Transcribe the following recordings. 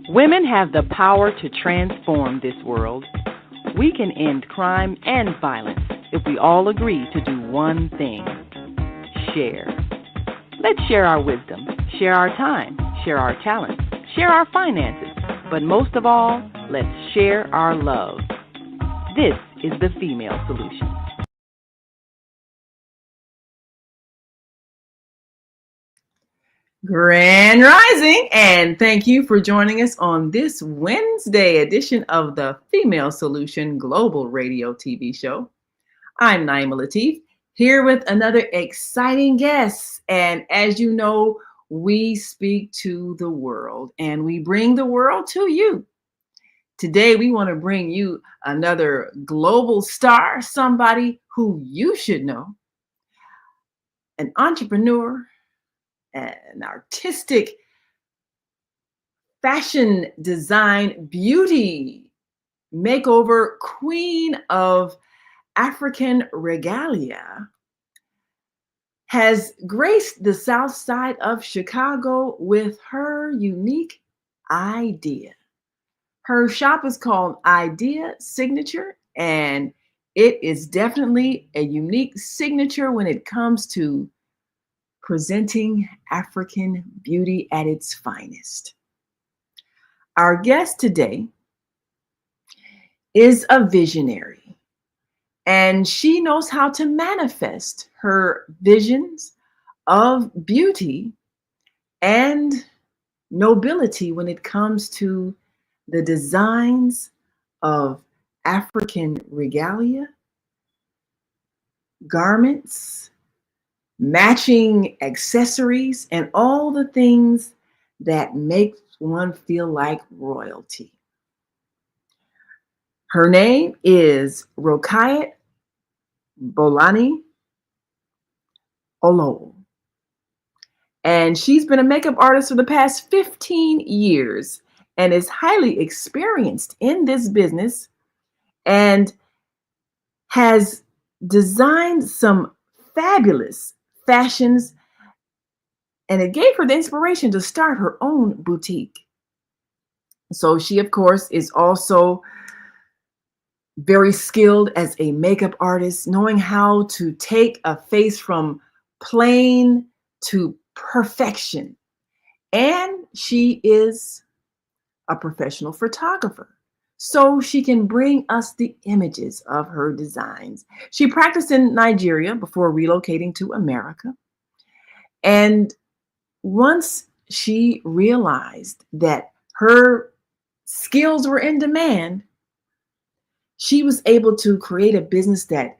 Women have the power to transform this world. We can end crime and violence if we all agree to do one thing: share. Let's share our wisdom, share our time, share our talents, share our finances, but most of all, let's share our love. This is the female solution. Grand Rising, and thank you for joining us on this Wednesday edition of the Female Solution Global Radio TV show. I'm Naima Latif, here with another exciting guest. And as you know, we speak to the world and we bring the world to you. Today, we want to bring you another global star, somebody who you should know, an entrepreneur, an artistic fashion design beauty makeover queen of African regalia, has graced the south side of Chicago with her unique idea. Her shop is called Idea Signature, and it is definitely a unique signature when it comes to presenting African beauty at its finest. Our guest today is a visionary, and she knows how to manifest her visions of beauty and nobility when it comes to the designs of African regalia, garments, matching accessories, and all the things that make one feel like royalty. Her name is Rukayat Bolani Olowu. And she's been a makeup artist for the past 15 years and is highly experienced in this business and has designed some fabulous fashions, and it gave her the inspiration to start her own boutique. So she, of course, is also very skilled as a makeup artist, knowing how to take a face from plain to perfection. And she is a professional photographer, so she can bring us the images of her designs. She practiced in Nigeria before relocating to America. And once she realized that her skills were in demand, she was able to create a business that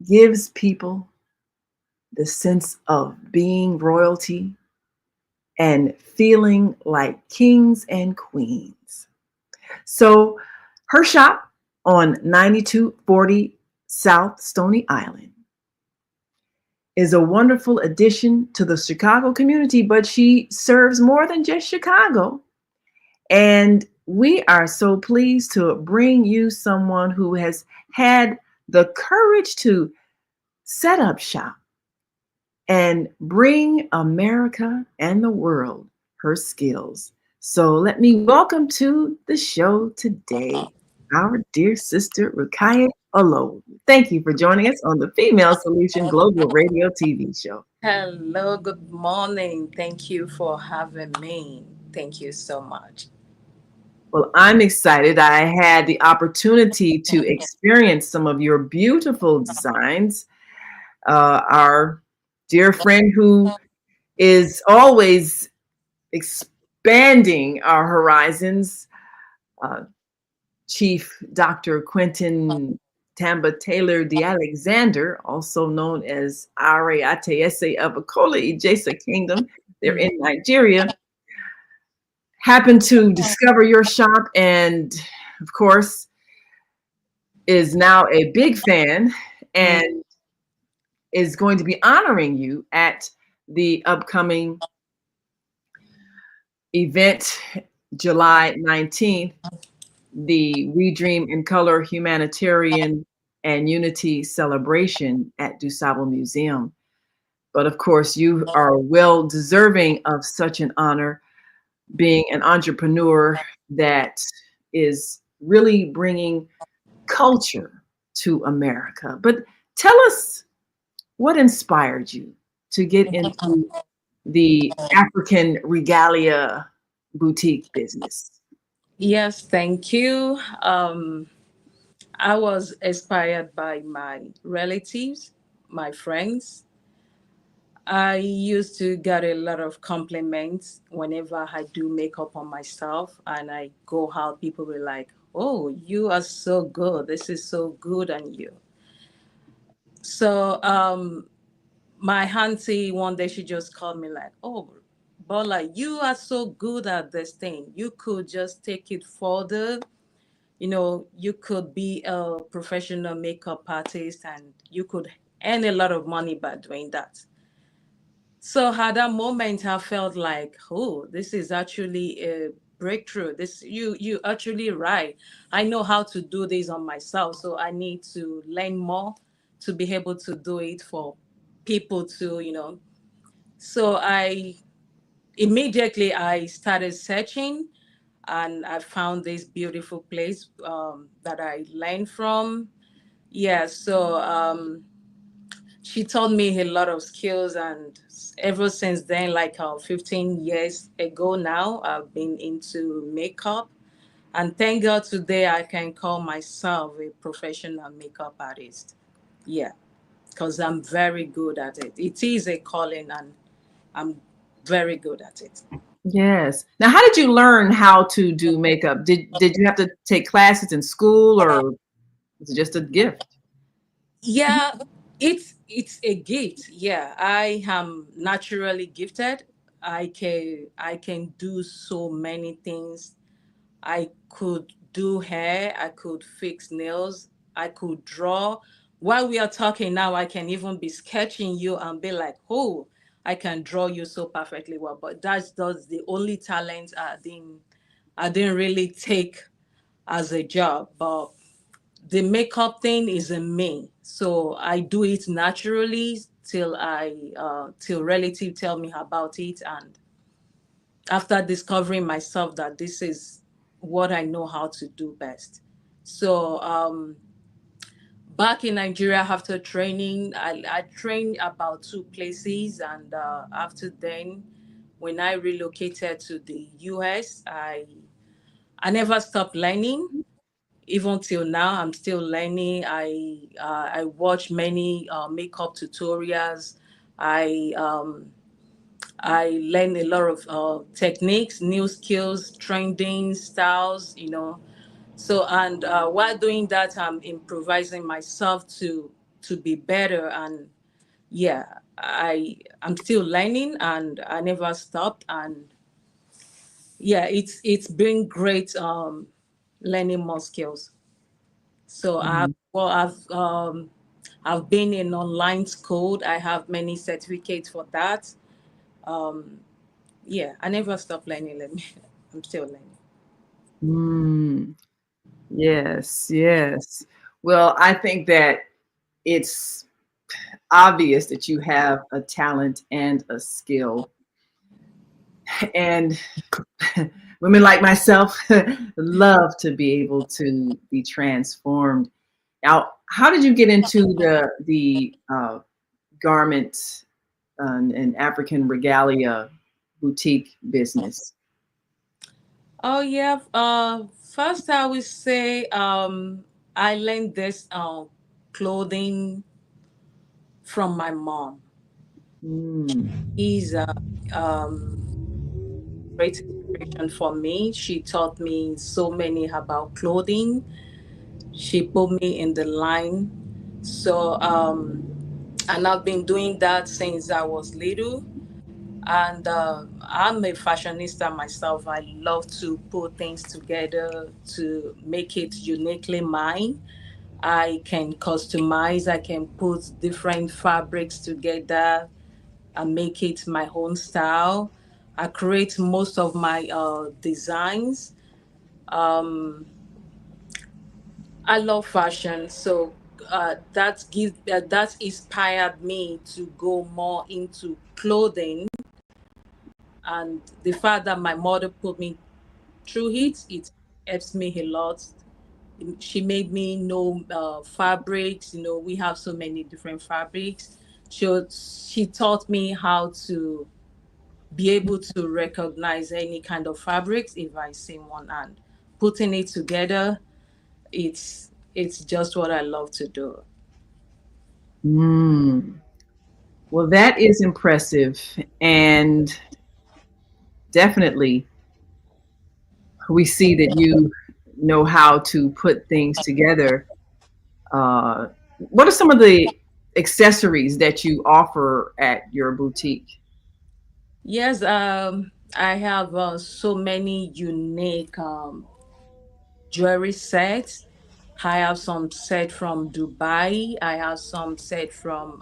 gives people the sense of being royalty and feeling like kings and queens. So her shop on 9240 South Stony Island is a wonderful addition to the Chicago community, but she serves more than just Chicago. And we are so pleased to bring you someone who has had the courage to set up shop and bring America and the world her skills. So let me welcome to the show today our dear sister, Rukayat Olowu. Thank you for joining us on the Female Solution Global Radio TV show. Hello, good morning. Thank you for having me. Thank you so much. Well, I'm excited. I had the opportunity to experience some of your beautiful designs. Our dear friend who is always expanding our horizons, uh, Chief Dr. Quentin Tamba Taylor de Alexander, also known as Are Atese of Akola Ijesa Kingdom. They're in Nigeria. Happened to discover your shop and, of course, is now a big fan and is going to be honoring you at the upcoming event, July 19th, the We Dream in Color Humanitarian and Unity Celebration at DuSable Museum. But of course, you are well deserving of such an honor, being an entrepreneur that is really bringing culture to America. But tell us what inspired you to get into the African regalia boutique business? Yes, thank you. I was inspired by my relatives, my friends. I used to get a lot of compliments whenever I do makeup on myself, and I go out. People were like, "Oh, you are so good. This is so good on you." So, my auntie one day she just called me like, "Oh, Bola, you are so good at this thing. You could just take it further. You could be a professional makeup artist, and you could earn a lot of money by doing that." So at that moment, I felt like, oh, this is actually a breakthrough. This you actually right. I know how to do this on myself, so I need to learn more to be able to do it for people to. So I started searching, and I found this beautiful place that I learned from. Yeah, so she taught me a lot of skills, and ever since then, like 15 years ago now, I've been into makeup. And thank God today I can call myself a professional makeup artist. Yeah, because I'm very good at it. It is a calling, and I'm very good at it. Yes. Now, how did you learn how to do makeup? Did you have to take classes in school, or was it just a gift? Yeah, it's a gift. Yeah, I am naturally gifted. I can do so many things. I could do hair, I could fix nails, I could draw. While we are talking now, I can even be sketching you and be like, oh, I can draw you so perfectly well. But that's the only talent I didn't really take as a job. But the makeup thing is in me. So I do it naturally till relative tell me about it, and after discovering myself that this is what I know how to do best. So back in Nigeria, after training, I trained about two places, and after then, when I relocated to the US, I never stopped learning. Even till now, I'm still learning. I watch many makeup tutorials. I I learn a lot of techniques, new skills, trending styles. So, and while doing that, I'm improvising myself to be better. And yeah, I'm still learning, and I never stopped. And yeah, it's been great learning more skills. So Mhm. I've been in online school. I have many certificates for that. Um, yeah, I never stop learning. I'm still learning. Mm, yes, yes. Well, I think that it's obvious that you have a talent and a skill. And women like myself love to be able to be transformed. Now, how did you get into the garment and African regalia boutique business? Oh yeah. First I would say I learned this clothing from my mom. Mm, She's um, great inspiration for me. She taught me so many about clothing. She put me in the line. So and I've been doing that since I was little. And I'm a fashionista myself. I love to put things together to make it uniquely mine. I can customize, I can put different fabrics together and make it my own style. I create most of my designs. I love fashion. So that inspired me to go more into clothing, and the fact that my mother put me through it helps me a lot. She made me know fabrics. We have so many different fabrics. She taught me how to be able to recognize any kind of fabrics if I see one, and putting it together, it's just what I love to do. Mm. Well, that is impressive. And definitely, we see that you know how to put things together. What are some of the accessories that you offer at your boutique? Yes, I have so many unique jewelry sets. I have some set from Dubai. I have some set from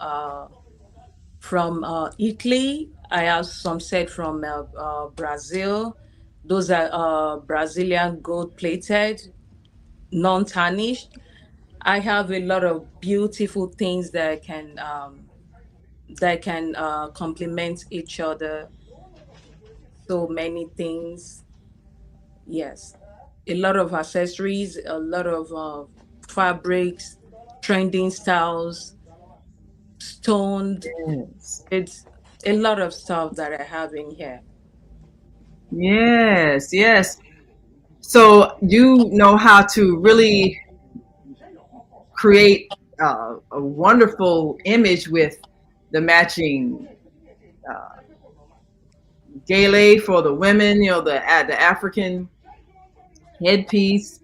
Italy. I have some set from Brazil. Those are Brazilian gold plated, non tarnished. I have a lot of beautiful things that can complement each other. So many things. Yes, a lot of accessories, a lot of fabrics, trending styles, stoned. Yes. It's a lot of stuff that I have in here. Yes, yes. So you know how to really create a wonderful image with the matching uh, gele for the women, the African headpiece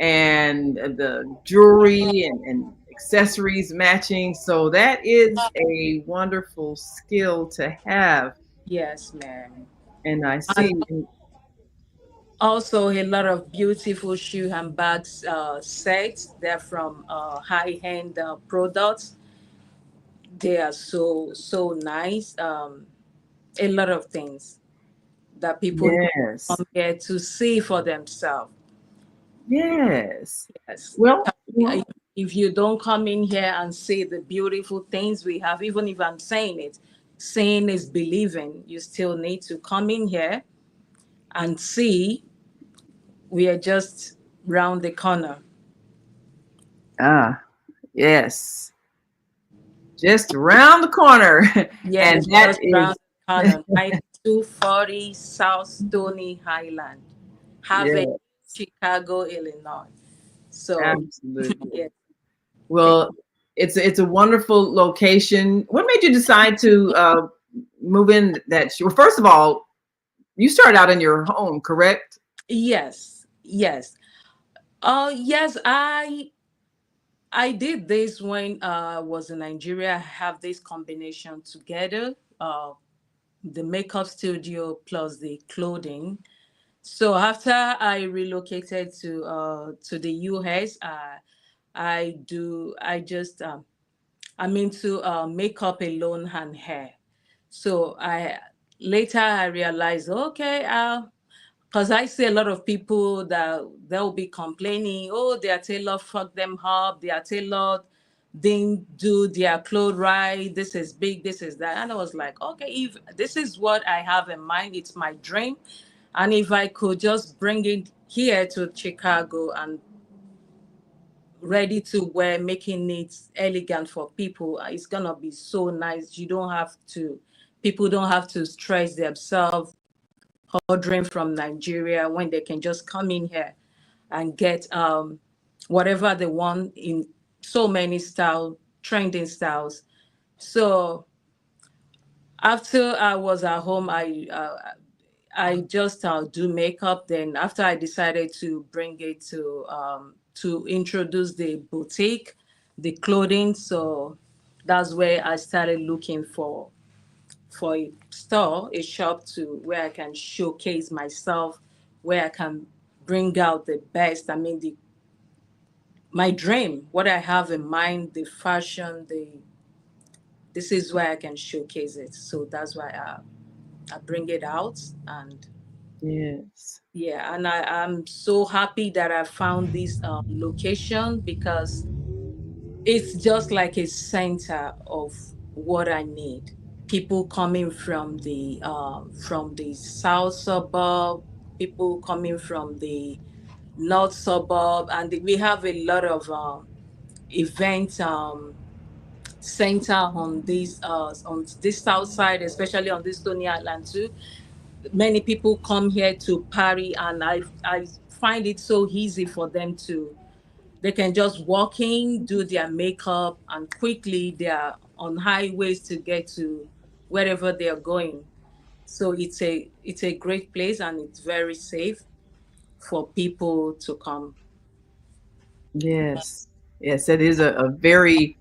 and the jewelry and accessories matching. So that is a wonderful skill to have. Yes, ma'am. And I And see, also a lot of beautiful shoe and bags sets. They're from high-end products. They are so nice. A lot of things that people need to yes, come here to see for themselves. yes. Yes. Well, If you don't come in here and see the beautiful things we have, even if I'm saying it, seeing is believing. You still need to come in here and see. We are just round the corner. ah, yes, just around the corner. And Yes, that just round is, the corner. 9240 South Stony Highland, Harvey, yeah, Chicago, Illinois. So, absolutely. yes. Thank Well, it's a wonderful location. What made you decide to move in that? Well, first of all, you started out in your home, correct? Yes, yes. Yes, I did this when I was in Nigeria. I have this combination together, the makeup studio plus the clothing. So after I relocated to the US, I just I'm into makeup alone and hair. So I later I realized, okay, because I see a lot of people that they'll be complaining, oh, their tailor fucked them up, their tailor didn't do their clothes right, this is big, this is that. And I was like, okay, if this is what I have in mind, it's my dream. And if I could just bring it here to Chicago and ready to wear, making it elegant for people, it's gonna be so nice. People don't have to stress themselves ordering from Nigeria when they can just come in here and get whatever they want in so many trending styles. So after I was at home, I just do makeup. Then after I decided to bring it to introduce the boutique, the clothing. So that's where I started looking for a store, a shop to where I can showcase myself, where I can bring out the best. I mean, the my dream, what I have in mind, the fashion, the this is where I can showcase it. So that's why I bring it out. And Yes. yeah, and I'm so happy that I found this location because It's just like a center of what I need. People coming from the south suburb, people coming from the north suburb, and we have a lot of event center on this south side, especially on this Stony Island too. Many people come here to party, and I find it so easy for them to, they can just walk in, do their makeup, and quickly they are on highways to get to wherever they are going. So it's a great place, and it's very safe for people to come. Yes. Yes, it is a very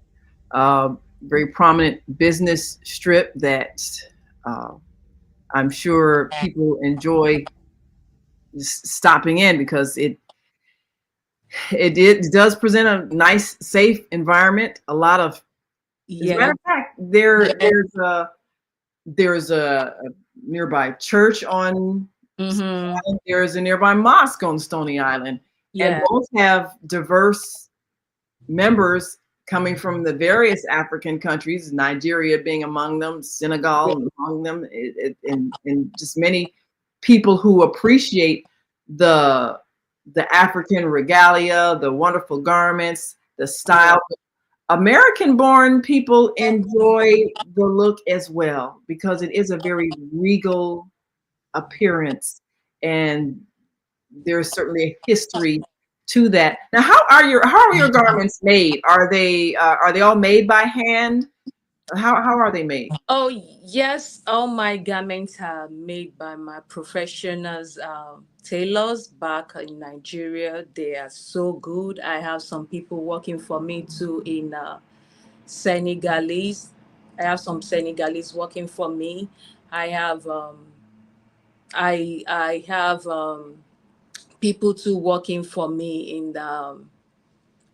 very prominent business strip that uh, I'm sure people enjoy stopping in because it does present a nice, safe environment. A lot of, as a Yeah. matter of fact, there's a nearby church on Stony Mm-hmm. Island. There's a nearby mosque on Stony Island, and Yeah. both have diverse members coming from the various African countries, Nigeria being among them, Yeah. Senegal among them, and just many people who appreciate the the African regalia, the wonderful garments, the Yeah. style. American born people enjoy the look as well because it is a very regal appearance, and there's certainly a history to that. Now, how are your garments made? Are they all made by hand? How are they made? Oh, yes, all my garments are made by my professionals, tailors back in Nigeria. They are so good. I have some people working for me too in Senegalese. I have some Senegalese working for me. I have I have people too working for me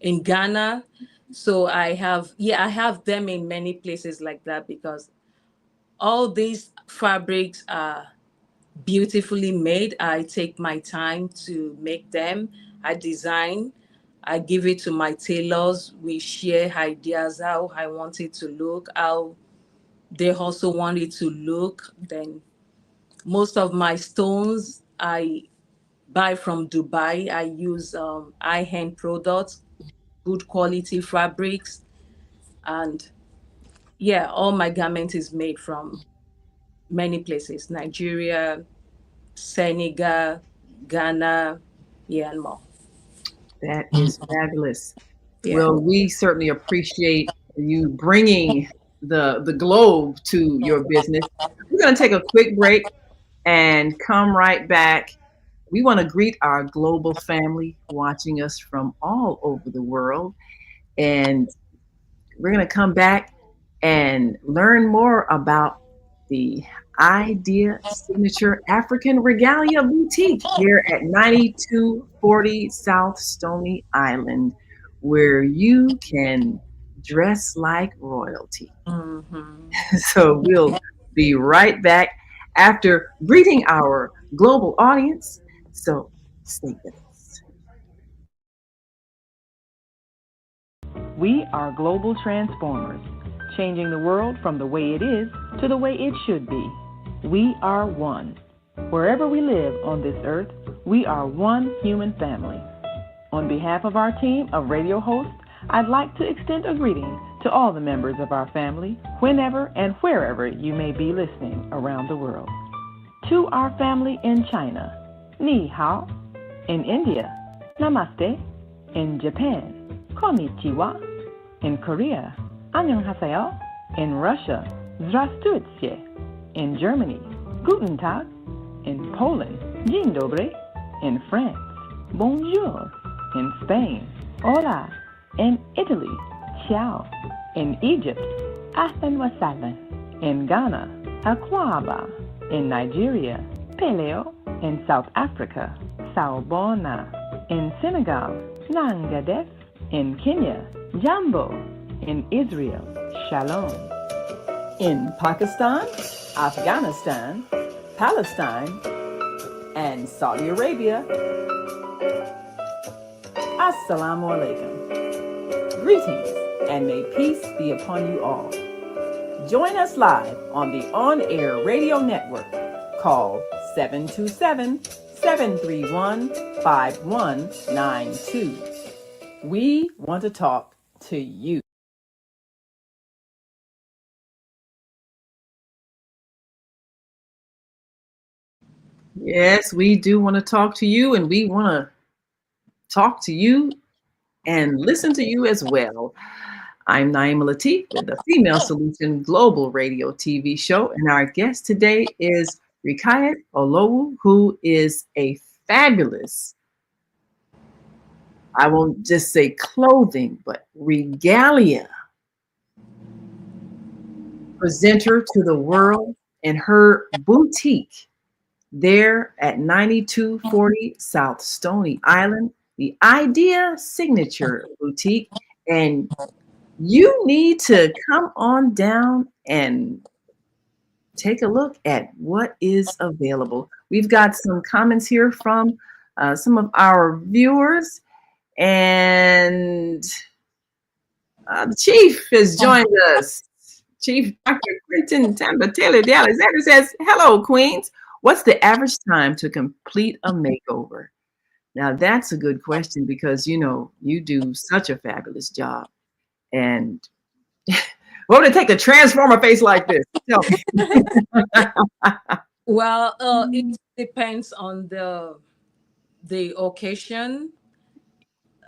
in Ghana. So I have them in many places like that, because all these fabrics are beautifully made. I take my time to make them. I design. I give it to my tailors. We share ideas how I want it to look, how they also want it to look. Then most of my stones I buy from Dubai. I use high-end products, good quality fabrics, and yeah, all my garment is made from many places: Nigeria, Senegal, Ghana, yeah, and more. That is fabulous. Yeah. Well, we certainly appreciate you bringing the globe to your business. We're going to take a quick break and come right back. We want to greet our global family watching us from all over the world. And we're going to come back and learn more about the Idea Signature African Regalia Boutique here at 9240 South Stony Island, where you can dress like royalty. Hmm. So we'll be right back after greeting our global audience. So stay with us. We are global transformers, changing the world from the way it is to the way it should be. We are one. Wherever we live on this earth, we are one human family. On behalf of our team of radio hosts, I'd like to extend a greeting to all the members of our family, whenever and wherever you may be listening around the world. To our family in China, Ni Hao. In India, Namaste. In Japan, Konnichiwa. In Korea, Annyeonghaseyo. In Russia, Здравствуйте. In Germany, Guten Tag. In Poland, Dzień dobry. In France, Bonjour. In Spain, Hola. In Italy, Ciao. In Egypt, Ahlan wa sahlan. In Ghana, Akwaba. In Nigeria, Peleo. In South Africa, Sawubona. In Senegal, Nangadef. In Kenya, Jambo. In Israel, Shalom. In Pakistan, Afghanistan, Palestine, and Saudi Arabia, Assalamu alaikum. Greetings and may peace be upon you all. Join us live on the On Air Radio Network. Call 727 731 5192. We want to talk to you. Yes, we do want to talk to you, and we want to talk to you and listen to you as well. I'm Naima Latif with the Female Solution Global Radio TV show, and our guest today is Rukayat Olowu, who is a fabulous, I won't just say clothing, but regalia presenter to the world, and her boutique there at 9240 South Stony Island, the Idea Signature Boutique. And you need to come on down and take a look at what is available. We've got some comments here from some of our viewers, and the chief has joined us. Chief Dr. Quentin Tambatelli de Alexander says, "Hello, Queens. What's the average time to complete a makeover?" Now, that's a good question because, you know, you do such a fabulous job. And what would it take to transform a face like this? Tell me. Well, it depends on the occasion.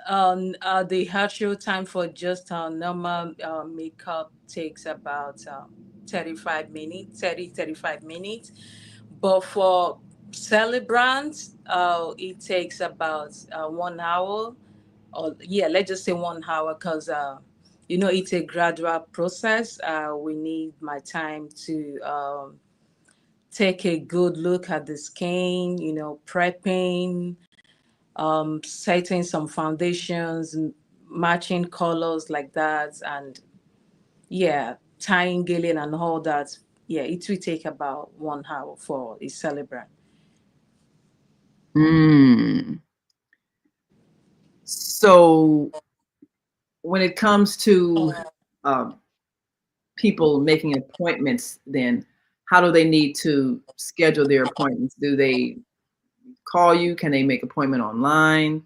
The actual time for just normal makeup takes about 35 minutes, 35 minutes. But for celebrants, it takes about 1 hour. Or yeah, let's just say 1 hour, because it's a gradual process. We need my time to take a good look at the skin, prepping, setting some foundations, matching colors like that, and yeah, tying gilling and all that. Yeah, it will take about 1 hour for a celebrant. Mm. So when it comes to um, people making appointments, then how do they need to schedule their appointments? Do they call you? Can they make appointment online?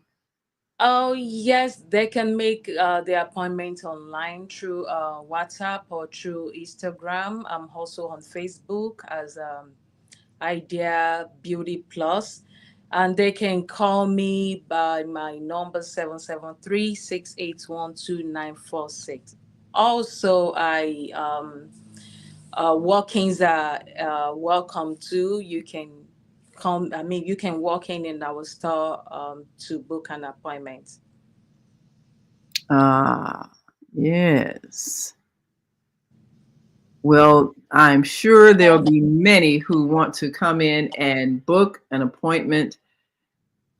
Oh, yes, they can make the appointment online through WhatsApp or through Instagram. I'm also on Facebook as Idea Beauty Plus. And they can call me by my number 773-681-2946. Also, walk-ins are welcome too. You can come. I mean, you can walk in our store to book an appointment. Ah, yes. Well, I'm sure there'll be many who want to come in and book an appointment,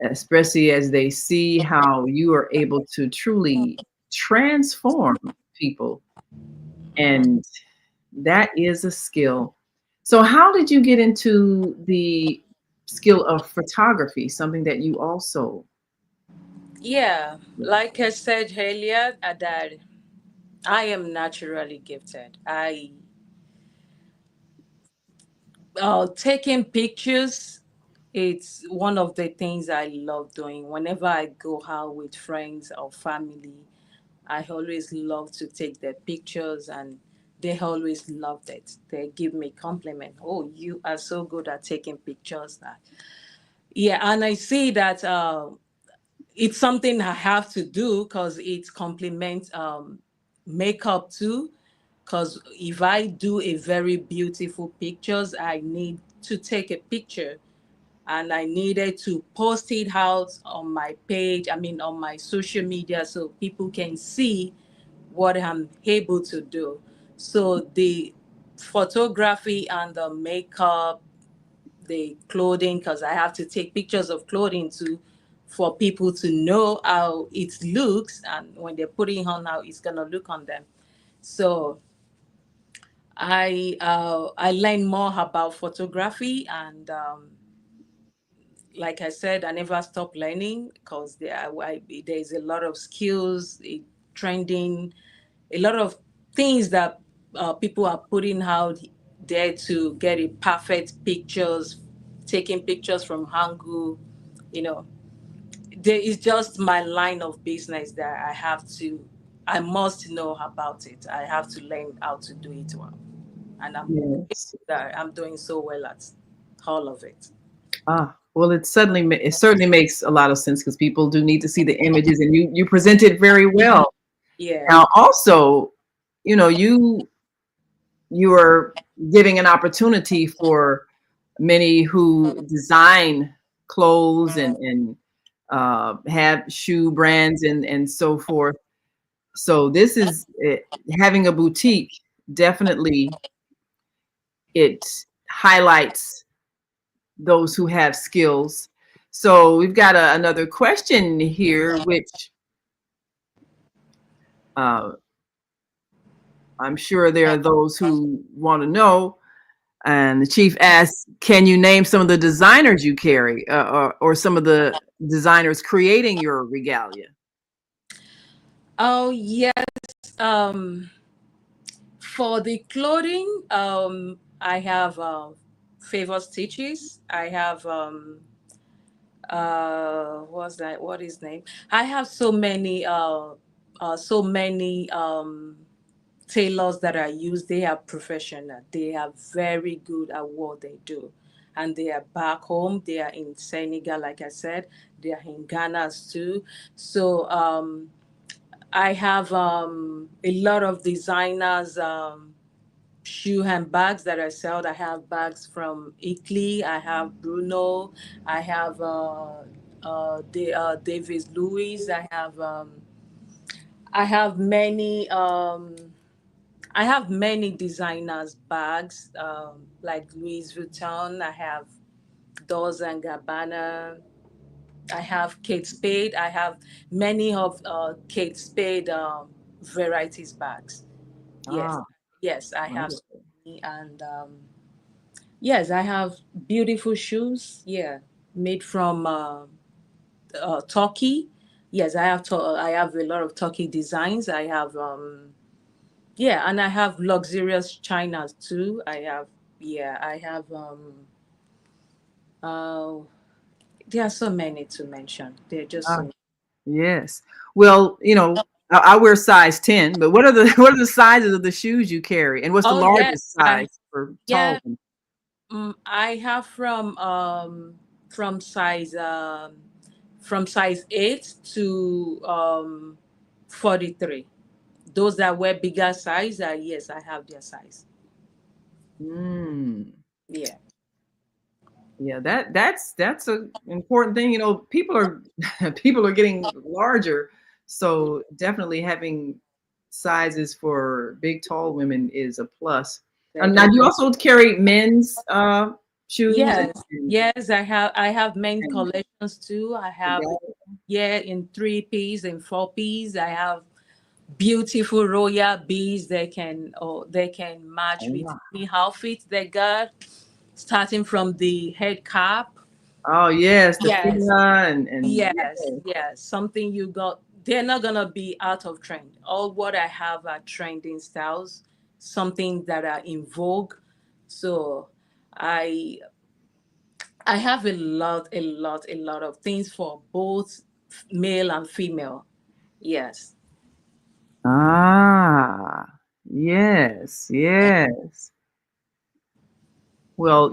especially as they see how you are able to truly transform people. And that is a skill. So, how did you get into the skill of photography, something that you also? Yeah, like I said earlier, that I am naturally gifted. I taking pictures. It's one of the things I love doing. Whenever I go out with friends or family, I always love to take their pictures, and they always loved it. They give me compliment. Oh, you are so good at taking pictures. That yeah, and I see that it's something I have to do because it complements makeup too. Because if I do a very beautiful pictures, I need to take a picture, and I needed to post it out on my page, I mean on my social media, so people can see what I'm able to do. So the photography and the makeup, the clothing, because I have to take pictures of clothing to for people to know how it looks, and when they're putting on, how it's gonna look on them. So I learned more about photography, and like I said, I never stop learning because there's a lot of skills, trending, a lot of things that people are putting out there to get a perfect pictures, taking pictures from Hangul, you know. There is just my line of business that I must know about it. I have to learn how to do it well. And I'm Yes. that I'm doing so well at all of it. Well, it certainly makes a lot of sense because people do need to see the images, and you present it very well. Yeah. Now, also, you know, you are giving an opportunity for many who design clothes and have shoe brands and so forth. So this is having a boutique. Definitely, it highlights those who have skills. So we've got another question here, which uh, I'm sure there are those who want to know. And the chief asks, can you name some of the designers you carry, or some of the designers creating your regalia? Oh yes. Um, for the clothing, I have Favor Stitches. I have what's that? What is name? I have so many tailors that I use. They are professional. They are very good at what they do, and they are back home. They are in Senegal, like I said. They are in Ghana too. So I have a lot of designers. Shoe handbags that I sell. I have bags from Italy. I have Bruno. I have Davis Louis. I have many I have many designers bags like Louis Vuitton. I have Dolce and Gabbana. I have Kate Spade. I have many of Kate Spade varieties bags. Yes, Ah, yes, I have so wonderful. many, and yes, I have beautiful shoes. Yeah, made from Turkey. Yes, I have a lot of Turkey designs. I have yeah, and I have luxurious chinas too. I have yeah, I have uh there are so many to mention. There are just Ah, so. yes. Well, I wear size 10, but what are the what are the sizes of the shoes you carry, and what's the Oh yes, largest size for tall yeah, ones? I have from from size 8 to 43. Those that wear bigger size, yes, I have their size. Mm. Yeah. Yeah, that's a important thing. People are people are getting larger, so definitely having sizes for big, tall women is a plus. Now, They- do you also carry men's shoes Yes, yes, I have men and collections too. I have regalia? yeah in 3 piece and 4 piece. I have beautiful royal beads. They can match Oh, with wow. any outfit they got, starting from the head cap. Oh, yes, the Yes, fila and yes, yes. Something you got. They're not gonna be out of trend. All what I have are trending styles, something that are in vogue. So I I have a lot of things for both male and female. Yes. ah, yes, yes. Well,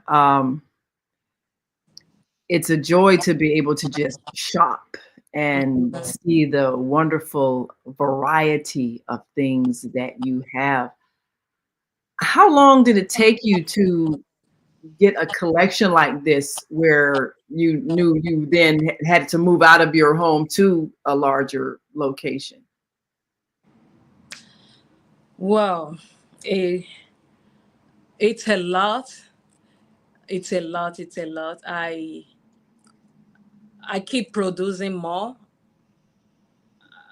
um, it's a joy to be able to just shop and see the wonderful variety of things that you have. How long did it take you to get a collection like this where you knew you then had to move out of your home to a larger location? Well, eh, it's a lot. It's a lot. It's a lot. I keep producing more,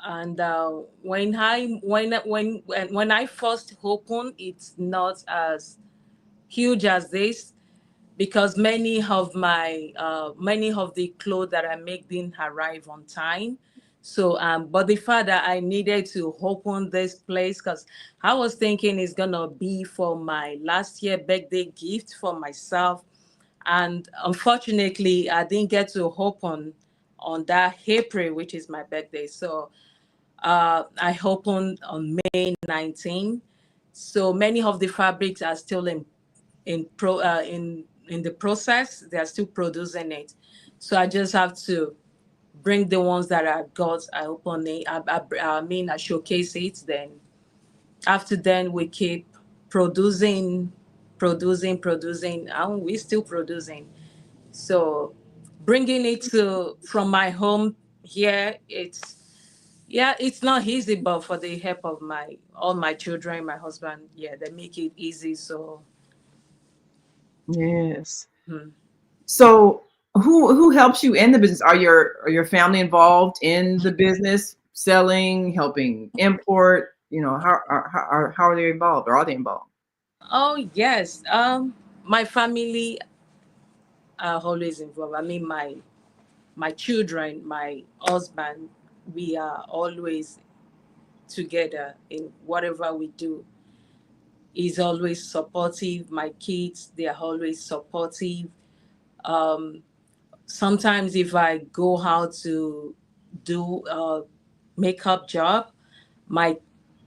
and when I first opened, it's not as huge as this because many of the clothes that I make didn't arrive on time. So, but the fact that I needed to open this place, because I was thinking it's gonna be for my last year birthday gift for myself, and unfortunately, I didn't get to open on that April, which is my birthday. So, I opened on May 19. So many of the fabrics are still in the process. They are still producing it. So I just have to bring the ones that I got. I open it. I showcase it. Then after then we keep producing, producing, and we still producing. So bringing it to from my home here, it's not easy, but for the help of my all my children, my husband, yeah, they make it easy. So Yes. hmm. So who helps you in the business? Are your family involved in the business, selling, helping import? How are they involved? Or are they involved? Oh yes, my family are always involved. I mean, my children, my husband, we are always together in whatever we do. He's always supportive. My kids, they are always supportive. Um, Sometimes if I go out to do a makeup job, my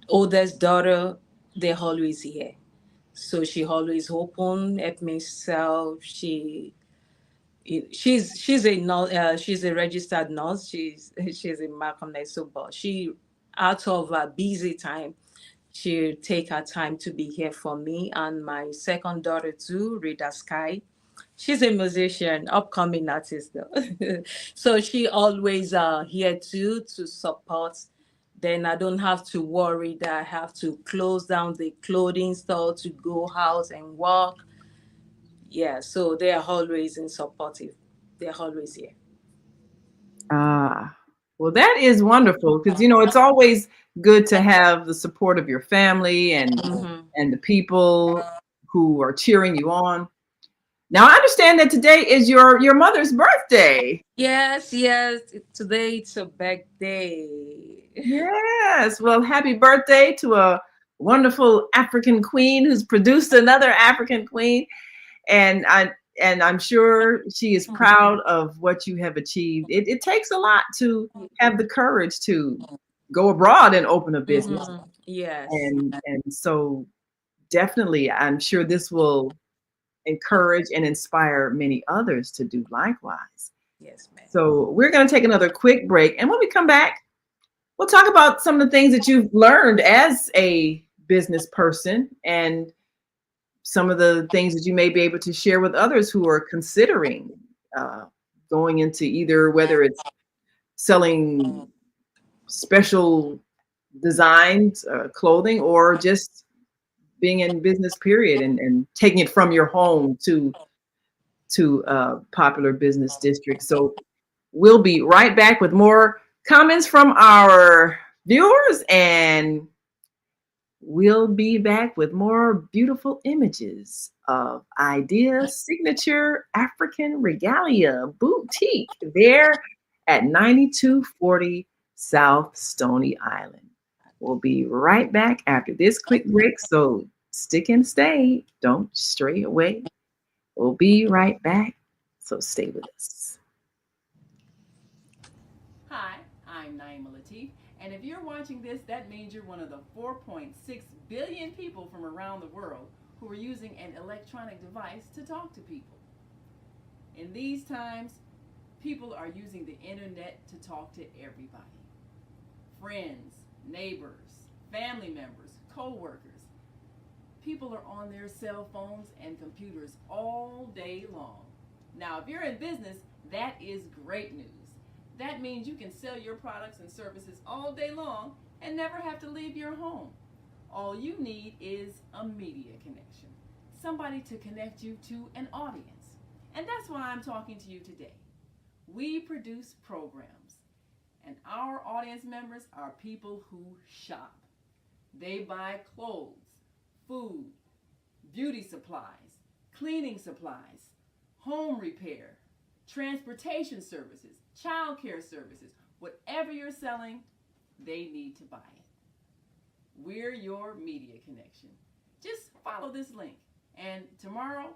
oldest daughter, they're always here. So she always open, help me sell. She's a registered nurse. She's in Malcolm Next, but she out of her busy time, she take her time to be here for me and my second daughter too, Rita Sky. She's a musician, upcoming artist though. So she always here too to support. Then I don't have to worry that I have to close down the clothing store to go out and work. Yeah, so they are always in supportive. They're always here. Ah, well, that is wonderful because it's always good to have the support of your family Hmm. and the people who are cheering you on. Now, I understand that today is your mother's birthday. Yes, yes. Today it's a big day. Yes. Well, happy birthday to a wonderful African queen who's produced another African queen. And I'm sure she is proud of what you have achieved. It takes a lot to have the courage to go abroad and open a business. Yes. And so definitely I'm sure this will encourage and inspire many others to do likewise. Yes, ma'am. So we're going to take another quick break. And when we come back, we'll talk about some of the things that you've learned as a business person and some of the things that you may be able to share with others who are considering uh, going into either whether it's selling special designed clothing or just being in business period and taking it from your home to popular business districts. So we'll be right back with more comments from our viewers, and we'll be back with more beautiful images of Idea Signature African Regalia Boutique there at 9240 South Stony Island. We'll be right back after this quick break, so stick and stay. Don't stray away. We'll be right back, so stay with us. Hi, I'm Naima Latif, and if you're watching this, that means you're one of the 4.6 billion people from around the world who are using an electronic device to talk to people. In these times, people are using the internet to talk to everybody. Friends, neighbors, family members, co-workers. People are on their cell phones and computers all day long. Now, if you're in business, that is great news. That means you can sell your products and services all day long and never have to leave your home. All you need is a media connection, somebody to connect you to an audience. And that's why I'm talking to you today. We produce programs, and our audience members are people who shop. They buy clothes, food, beauty supplies, cleaning supplies, home repair, transportation services, child care services, Whatever you're selling, they need to buy it. We're your media connection. Just follow this link, and tomorrow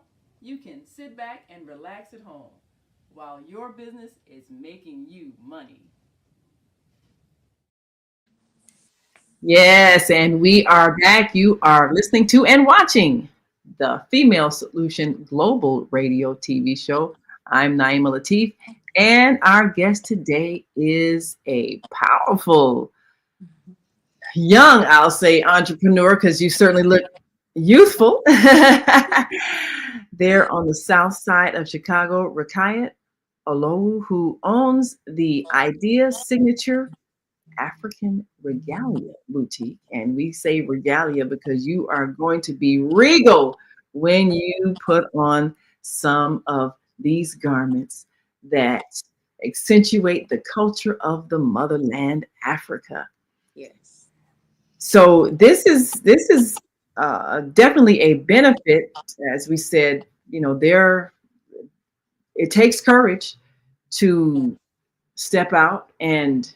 you can sit back and relax at home while your business is making you money. Yes, and we are back. You are listening to and watching the Female Solution Global Radio TV show. I'm Naima Latif, and our guest today is a powerful, young, I'll say, entrepreneur because you certainly look youthful. There on the south side of Chicago, Rukayat Olowu, who owns the Idea Signature African Regalia Boutique. And we say regalia because you are going to be regal when you put on some of these garments that accentuate the culture of the motherland, Africa. Yes. So this is definitely a benefit, as we said. There it takes courage to step out and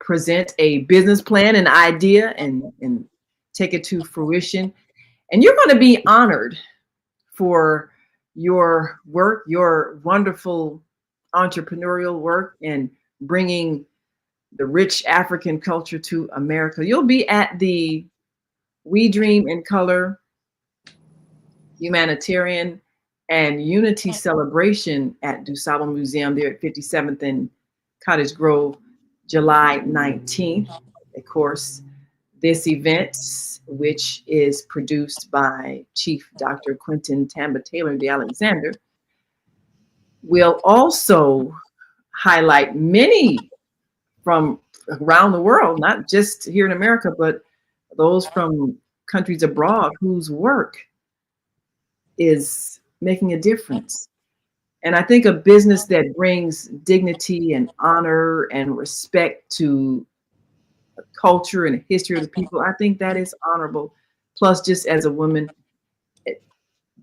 present a business plan, an idea, and take it to fruition. And you're going to be honored for your work, your wonderful entrepreneurial work, and bringing the rich African culture to America. You'll be at the We Dream in Color Humanitarian and Unity Celebration at DuSable Museum there at 57th and Cottage Grove, July 19th. Of course, this event, which is produced by Chief Dr. Quentin Tamba Taylor the Alexander, will also highlight many from around the world, not just here in America, but those from countries abroad whose work is making a difference. And I think a business that brings dignity and honor and respect to the culture and the history of the people, I think that is honorable. Plus, just as a woman,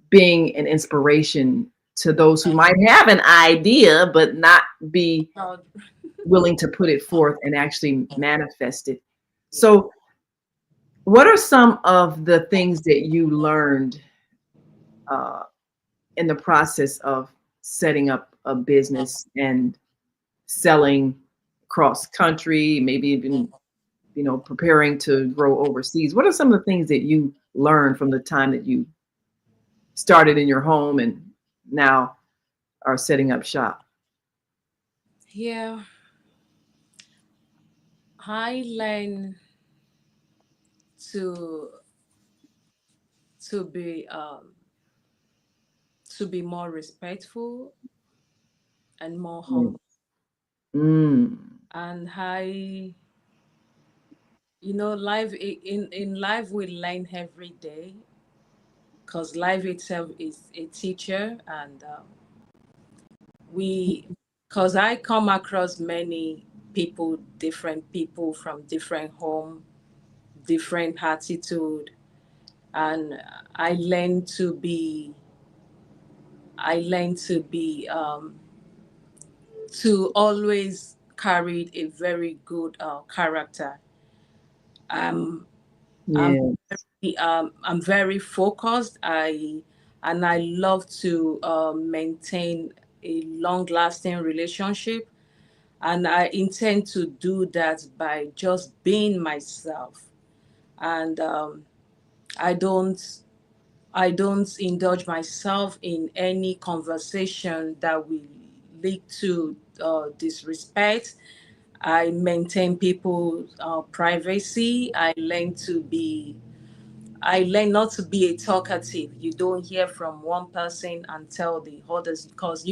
being an inspiration to those who might have an idea but not be willing to put it forth and actually manifest it. So, what are some of the things that you learned uh, in the process of setting up a business and selling cross country, maybe even preparing to grow overseas? What are some of the things that you learned from the time that you started in your home and now are setting up shop? Yeah, I learned to to be um to be more respectful and more Mm. humble. Mm. And life in life we learn every day because life itself is a teacher, and we because I come across many people, different people from different home, different attitude, and I learn to be I learn to always carry a very good character. Um, I'm Yeah. I'm very focused. I love to maintain a long lasting relationship, and I intend to do that by just being myself. And I don't I don't indulge myself in any conversation that will lead to disrespect. I maintain people's privacy. I learn not to be a talkative. You don't hear from one person and tell the others, because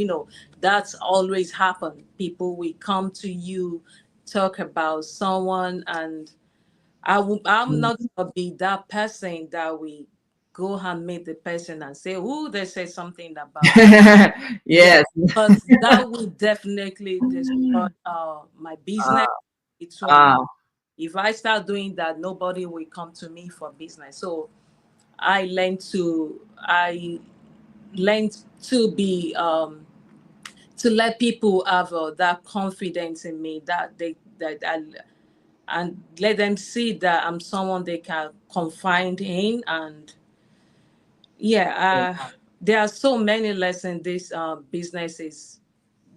that's always happened. People will come to you, talk about someone, and I'm Mm. not gonna be that person that will go and meet the person and say, "Oh, they say something about me." Yeah, Yes. because that will definitely destroy my business. Uh, It won't. uh, If I start doing that, nobody will come to me for business. So I learned to be to let people have that confidence in me, that and let them see that I'm someone they can confide in. And yeah, there are so many lessons this business is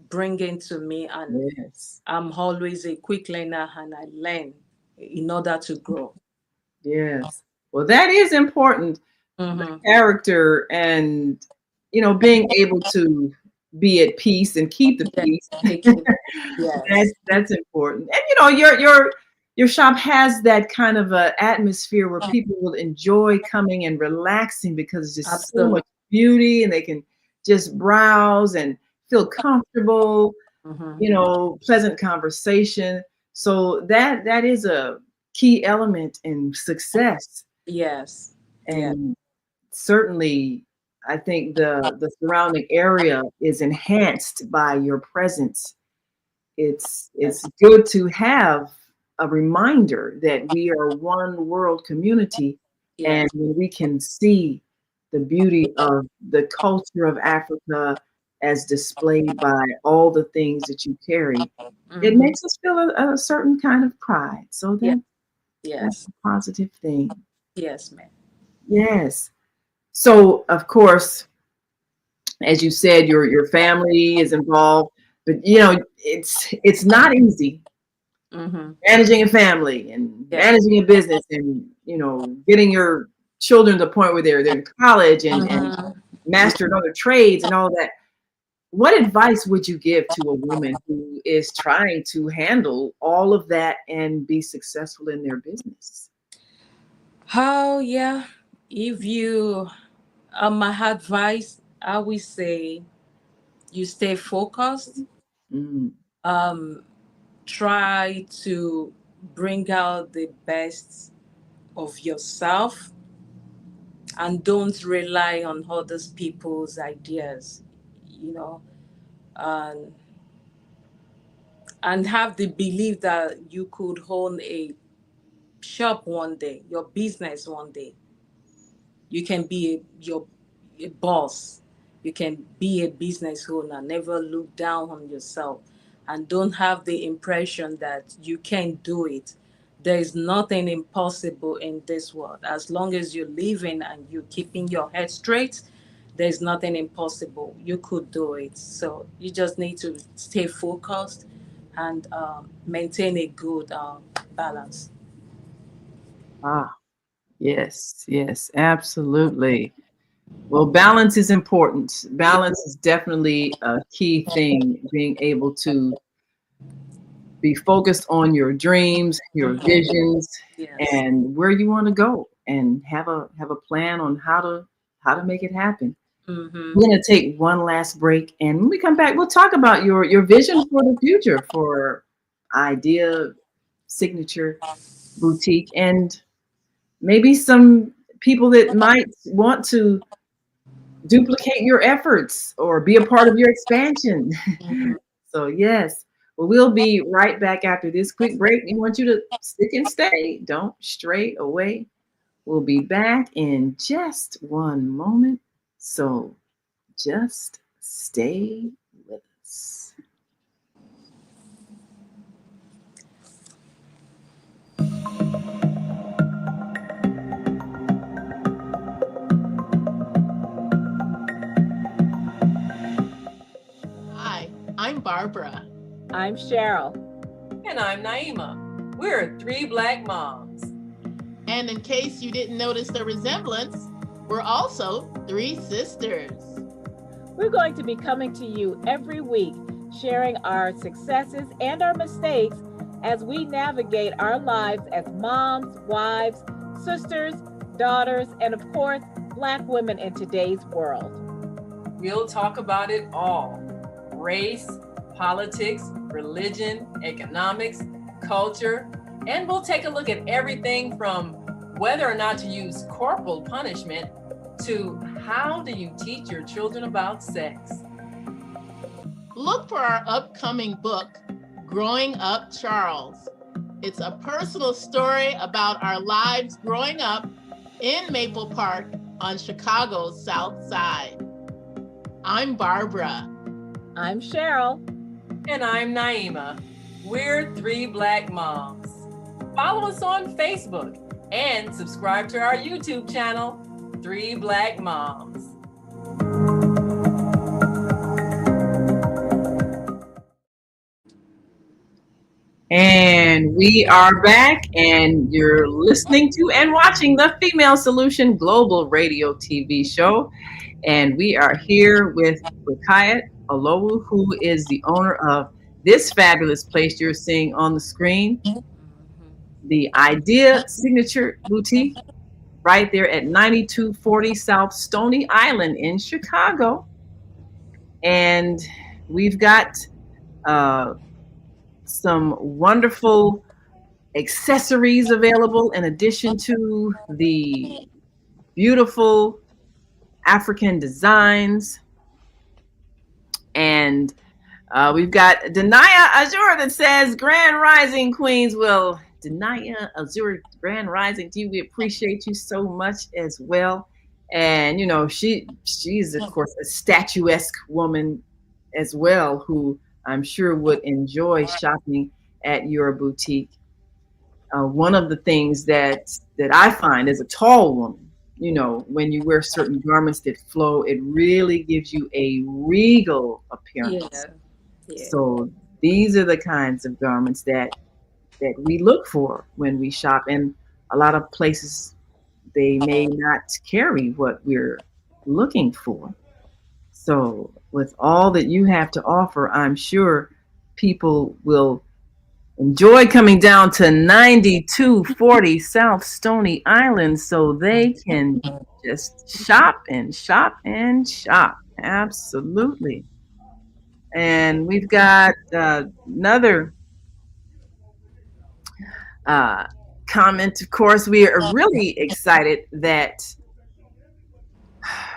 bringing to me, and Yes. I'm always a quick learner, and I learn in order to grow. Yes. Well, that is important. The Mm-hmm. character and, being able to be at peace and keep the Yes, peace. thank you. Yes, That's important. And your shop has that kind of a atmosphere where people will enjoy coming and relaxing because there's just so absolutely. much beauty and they can just browse and feel comfortable, Mm-hmm. pleasant conversation. So that is a key element in success. Yes, yes, And certainly I think the surrounding area is enhanced by your presence. It's yes, good to have a reminder that we are one world community, and yes. when we can see the beauty of the culture of Africa as displayed by all the things that you carry, it Mm-hmm. makes us feel a certain kind of pride. So Yes, that's yes, a positive thing. yes, ma'am. Yes. So of course, as you said, your family is involved, but it's not easy Mm-hmm. managing a family and Yes. managing a business and getting your children to the point where they're in college and Mm-hmm. mastered other trades and all that. What advice would you give to a woman who is trying to handle all of that and be successful in their business? How, yeah, if you, my advice, I would say you stay focused. Mm. Um, Try to bring out the best of yourself, and don't rely on others people's ideas, you know, and have the belief that you could own a shop one day, your business one day. You can be a boss. You can be a business owner. Never look down on yourself, and don't have the impression that you can't do it. There is nothing impossible in this world. As long as you're living and you're keeping your head straight, there's nothing impossible. You could do it. So you just need to stay focused and maintain a good balance. Ah, yes, yes, absolutely. Well, balance is important. Ye- Balance is definitely a key thing, being able to be focused on your dreams, your Mhm. visions, Yes. and where you want to go, and have a plan on how to make it happen. Mm-hmm. We're going to take one last break, and when we come back, we'll talk about your vision for the future for Idea Signature Boutique, and maybe some people that might want to duplicate your efforts or be a part of your expansion. Mm-hmm. So, yes, well, we'll be right back after this quick break. We want you to stick and stay. Don't stray away. We'll be back in just one moment. So, just stay with us. Hi, I'm Barbara. I'm Cheryl. And I'm Naima. We're three Black moms. And in case you didn't notice the resemblance, we're also three sisters. We're going to be coming to you every week, sharing our successes and our mistakes as we navigate our lives as moms, wives, sisters, daughters, and of course, Black women in today's world. We'll talk about it all: race, politics, religion, economics, culture, and we'll take a look at everything from whether or not to use corporal punishment to how do you teach your children about sex. Look for our upcoming book, Growing Up Charles. It's a personal story about our lives growing up in Maple Park on Chicago's South Side. I'm Barbara. I'm Cheryl. And I'm Naima. We're three Black moms. Follow us on Facebook and subscribe to our YouTube channel, Three Black Moms. And we are back, and you're listening to and watching the Female Solution Global Radio TV show. And we are here with Rukayat Olowu, who is the owner of this fabulous place you're seeing on the screen, the Idea Signature Boutique, right there at 9240 South Stony Island in Chicago. And we've got some wonderful accessories available in addition to the beautiful African designs. And we've got Denaya Azure that says Grand Rising Queens. Well, Denaya Azure, Grand Rising to you. We appreciate you so much as well. And you know, she's of course a statuesque woman as well, who I'm sure would enjoy shopping at your boutique. One of the things that I find as a tall woman, you know, when you wear certain garments that flow, it really gives you a regal appearance. Yeah. Yeah. So these are the kinds of garments that we look for when we shop. And a lot of places, they may not carry what we're looking for. So with all that you have to offer, I'm sure people will enjoy coming down to 9240 South Stony Island so they can just shop and shop and shop. Absolutely. And we've got another uh, comment. Of course, we are really excited that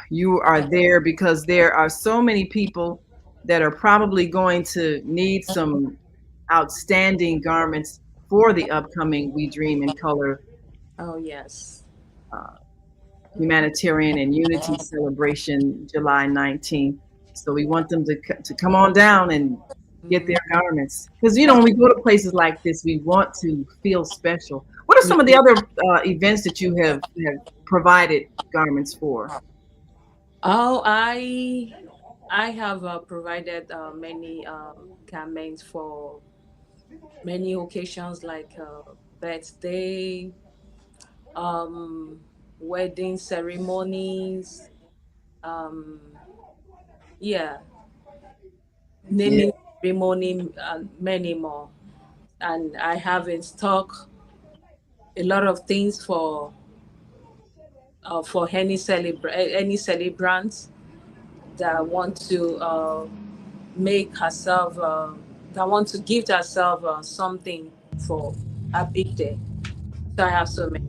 you are there because there are so many people that are probably going to need some outstanding garments for the upcoming We Dream in Color Oh, yes. uh, Humanitarian and Unity Celebration July 19th. So we want them to come on down and get their garments. Because, you know, when we go to places like this, we want to feel special. What are some of the other events that you have provided garments for? Oh, I have provided many garments for many occasions like birthday, um, wedding ceremonies, um, yeah, Yeah. naming ceremony, and many more. And I have in stock a lot of things for any celebrant that want to make herself that want to gift herself something for a big day. So I have so many.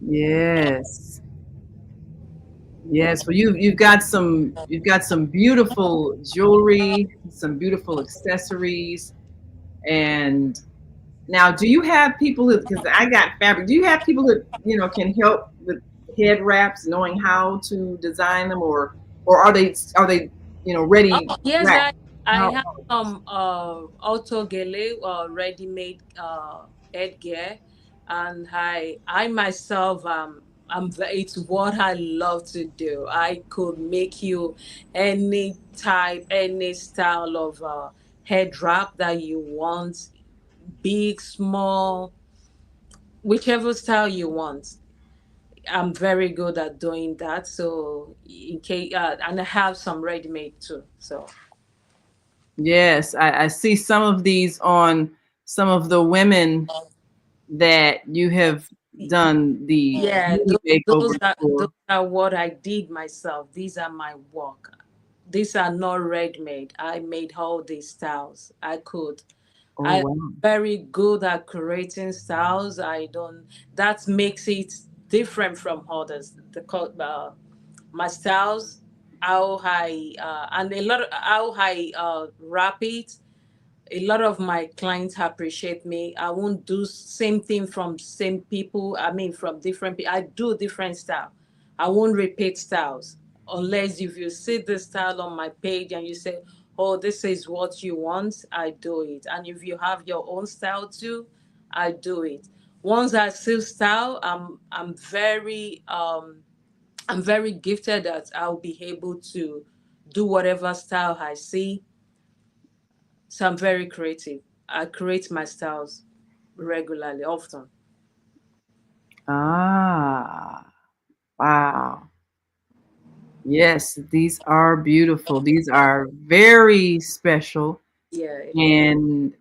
Yes. Yes. Well, you've got some beautiful jewelry, some beautiful accessories, and now, do you have people who? Because I got fabric. Do you have people that can help with head wraps, knowing how to design them, or are they Oh ready yes, wrapped? I How? have some auto gele ready made headgear, and I myself it's what I love to do. I could make you any type, any style of head wrap that you want, big, small, whichever style you want. I'm very good at doing that. So in case, and I have some ready made too. So Yes, I see some of these on some of the women that you have done the yeah, beauty makeovers those for. are what I did myself. These are my work. These are not ready made. I made all these styles. Oh I'm wow! very good at creating styles. I don't. That makes it different from others. My styles, how I and a lot of how I wrap it. A lot of my clients appreciate me. I won't do same thing from same people. I mean, from different people. I do different style. I won't repeat styles. unless if you see the style on my page and you say, oh, this is what you want, I do it. And if you have your own style too, I do it. Once I see style, I'm very gifted that I'll be able to do whatever style I see. So I'm very creative. I create my styles regularly, often. Ah, wow. Yes, these are beautiful. These are very special. Yeah, it is. And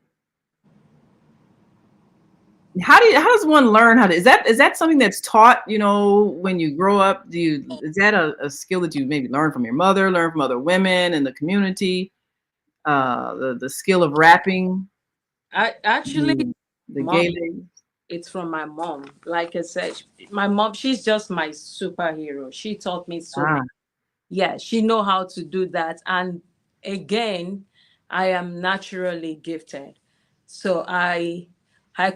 how does one learn how to, is that something that's taught, when you grow up? Is that a skill that you maybe learn from your mother, learn from other women in the community? The skill of rapping, I actually, the mom, gay ladies. it's from my mom. Like I said, my mom, she's just my superhero. She taught me so Ah, much. Yeah, she know how to do that. And again, I am naturally gifted. So I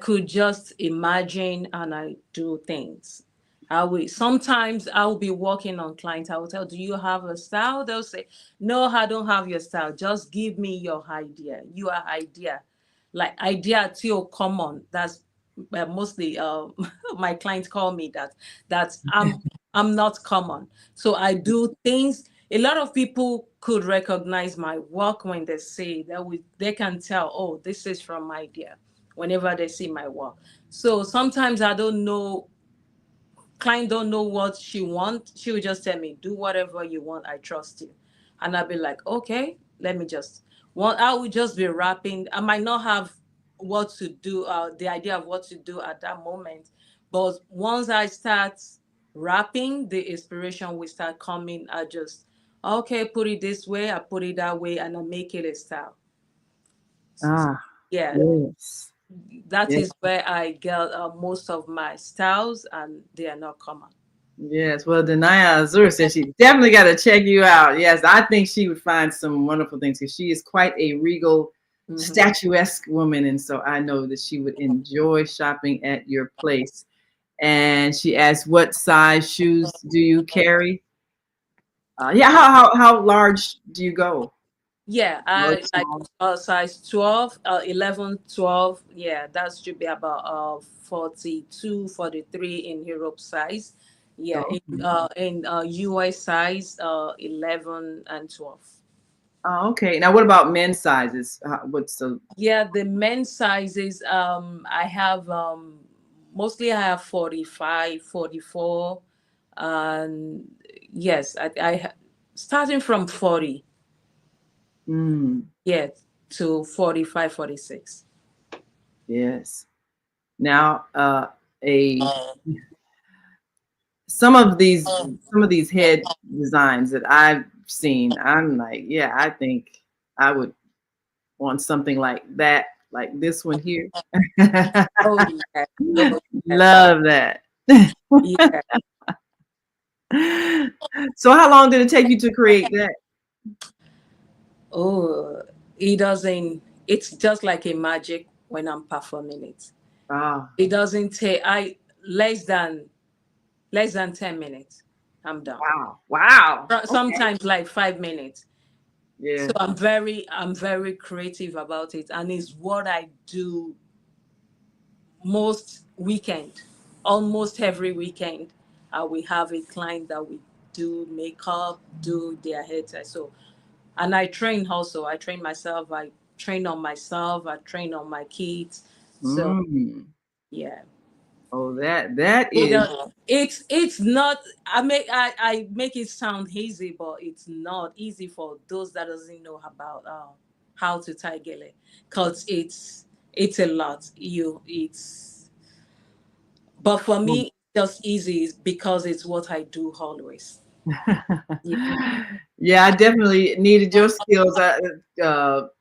could just imagine and I do things. I will sometimes I will be working on clients. I will tell, do you have a style? They'll say, no, I don't have your style. Just give me your idea. Your idea. Like idea too common. That's mostly my clients call me that. That's I'm not common. So I do things. A lot of people could recognize my work when they see that they can tell, oh, this is from my idea whenever they see my work. So sometimes I don't know, client don't know what she want. She will just tell me, do whatever you want. I trust you. And I'll be like, okay, let me just I will just be rapping. I might not have what to do, the idea of what to do at that moment. But once I start rapping, the inspiration will start coming. I just, okay, put it this way, I put it that way, and I make it a style. ah, Yeah, yes, that yes, is where I get most of my styles, and they are not common. yes. Well, Denaya Azur says she definitely got to check you out. Yes, I think she would find some wonderful things because she is quite a regal, Mhm. statuesque woman, and so I know that she would enjoy shopping at your place. And she asked, "What size shoes do you carry?" Yeah, how large do you go? Yeah, Large, I like small. size 12, 11, 12. Yeah, that should be about 42, 43 in Europe size. Yeah, Oh, okay. in US size 11 and 12. Oh, okay. Now, what about men's sizes? What's the? Yeah, the men's sizes I have mostly I have 45, 44, and yes, starting from 40, Mm, yeah, to 45, 46. yes. Now, a some of these head designs that I've seen, I'm like, yeah, I think I would want something like that, like this one here. Oh yeah. Oh yeah. Love that. Yeah. So, how long did it take you to create that? Oh, it doesn't. It's just like a magic when I'm performing it. Ah, It doesn't take. I less than 10 minutes. I'm done. wow, wow. Okay. Sometimes like 5 minutes. So Yeah. I'm very creative about it, and it's what I do most weekend, almost every weekend. We have a client that we do makeup, do their hair. So and I train also. I train myself. I train on myself. I train on my kids. So Mm. yeah. Oh, that It, is. it's not. I make it sound easy, but it's not easy for those that doesn't know about how to tie gele, cause it's a lot. But for me, it's just easy because it's what I do always. Yeah. Yeah, I definitely needed your skills.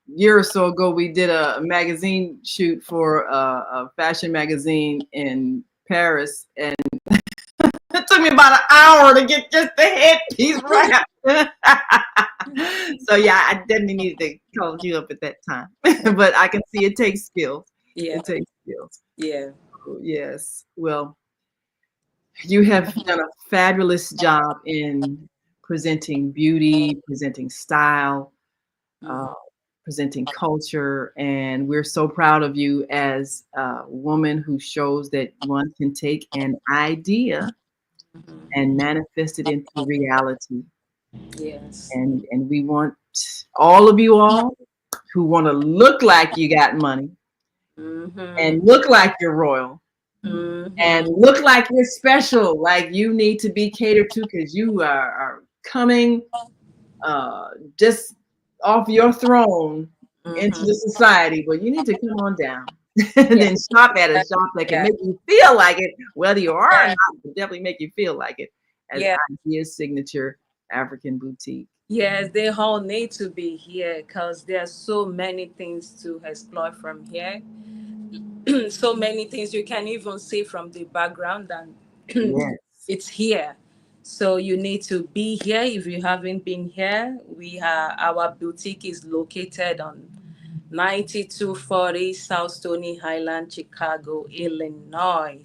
Year or so ago, we did a magazine shoot for a fashion magazine in Paris, and it took me about an hour to get just the headpiece right. So yeah, I definitely needed to call you up at that time. But I can see it takes skills. Yeah. It takes skills. Yeah. Oh, yes. Well, you have done a fabulous job in presenting beauty, presenting style, Mhm. presenting culture. And we're so proud of you as a woman who shows that one can take an idea Mhm. and manifest it into reality. Yes. And we want all of you all who want to look like you got money and Mhm. look like you're royal and Mhm. look like you're special, like you need to be catered to because you are coming just off your throne into Mhm. the society. But you need to come on down and Yeah. then shop at a shop that can Yeah. make you feel like it, whether you are or Yeah. not, but definitely make you feel like it as Yeah. Idea's signature African boutique. Yes, they all need to be here because there are so many things to explore from here. So many things you can even see from the background, and Yes. it's here. So you need to be here. If you haven't been here, we are our boutique is located on 9240 South Stony Island, Chicago, Illinois.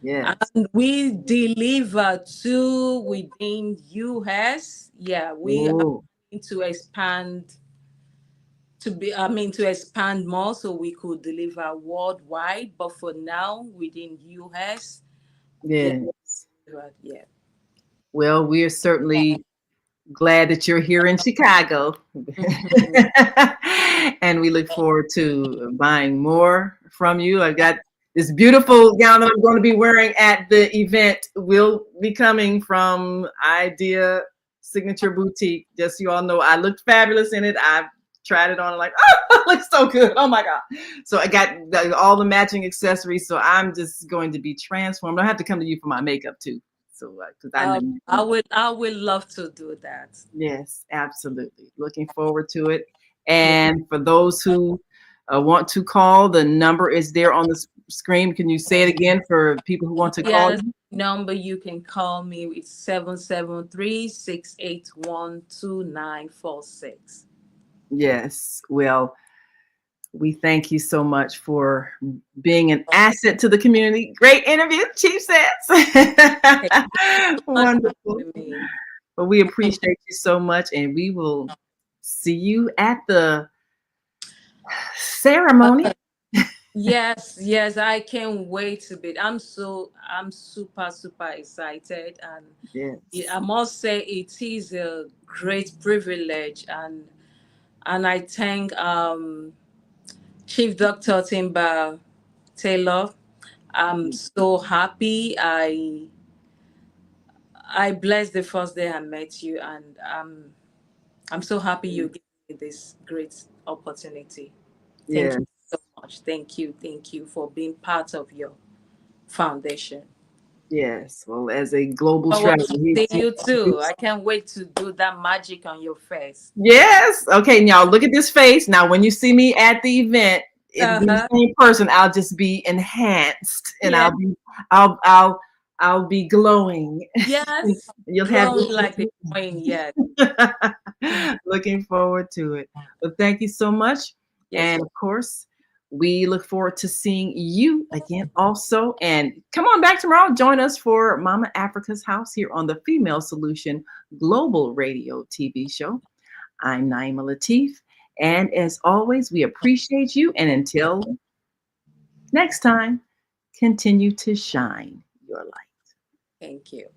Yes. And we deliver to within US. Yeah, we are Oh, going to expand to expand more so we could deliver worldwide. But for now, within US, yeah, yes. yeah. Well, we are certainly glad that you're here in Chicago. Mhm. And we look forward to buying more from you. I've got this beautiful gown that I'm going to be wearing at the event will be coming from Idea Signature Boutique. Just so you all know, I looked fabulous in it. I tried it on like, oh, it looks so good. Oh my God. So I got all the matching accessories. So I'm just going to be transformed. I have to come to you for my makeup too. So, because I know I would love to do that. yes, absolutely. Looking forward to it. Yeah. And for those who want to call, the number is there on the screen. Can you say it again for people who want to call Yes, you? number you can call me. It's 773-681-2946. Yes. Well, we thank you so much for being an asset to the community. Great interview, Chief says. Thank you so much for Wonderful. having me. But we appreciate you so much, and we will see you at the ceremony. Yes, yes, I can't wait to be. I'm super, super excited, and Yes. I must say it is a great privilege, and I thank Chief Doctor Timba Taylor. I'm so happy. I blessed the first day I met you, and I'm so happy you gave me this great opportunity. Thank Yes. you so much. Thank you for being part of your foundation. Yes. Well, as a global I want traveler, to see you too. I can't wait to do that magic on your face. yes. Okay. Now look at this face. Now, when you see me at the event, it'll be the Uh-huh. same person. I'll just be enhanced, and Yeah. I'll be glowing. Yes. You'll have Glowing like the queen. Yes. looking forward to it. But thank you so much, Yes. and of course, we look forward to seeing you again also. And come on back tomorrow. Join us for Mama Africa's House here on the Female Solution Global Radio TV show. I'm Naima Latif. And as always, we appreciate you. And until next time, continue to shine your light. Thank you.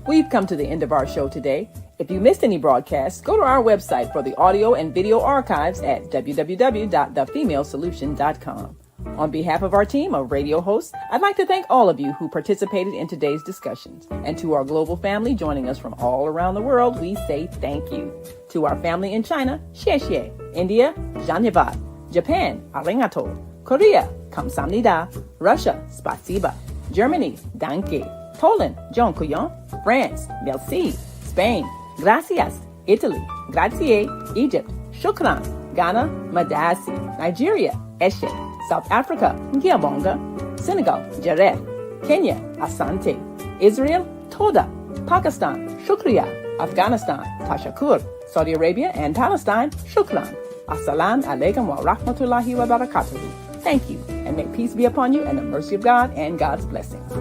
We've come to the end of our show today. If you missed any broadcasts, go to our website for the audio and video archives at www.thefemalesolution.com. On behalf of our team of radio hosts, I'd like to thank all of you who participated in today's discussions. And to our global family joining us from all around the world, we say thank you. To our family in China, xie xie. India, Dhanyavad. Japan, arigato. Korea, kamsamnida. Russia, spasiba. Germany, danke. Poland, dziękuję. France, merci. Spain, gracias. Italy, grazie. Egypt, shukran. Ghana, madasi. Nigeria, eshe. South Africa, Ngiyabonga. Senegal, Jaref. Kenya, Asante. Israel, Toda. Pakistan, Shukriya. Afghanistan, Tashakur. Saudi Arabia and Palestine, Shukran. Assalamu alaikum wa rahmatullahi wa barakatuhu. Thank you, and may peace be upon you and the mercy of God and God's blessings.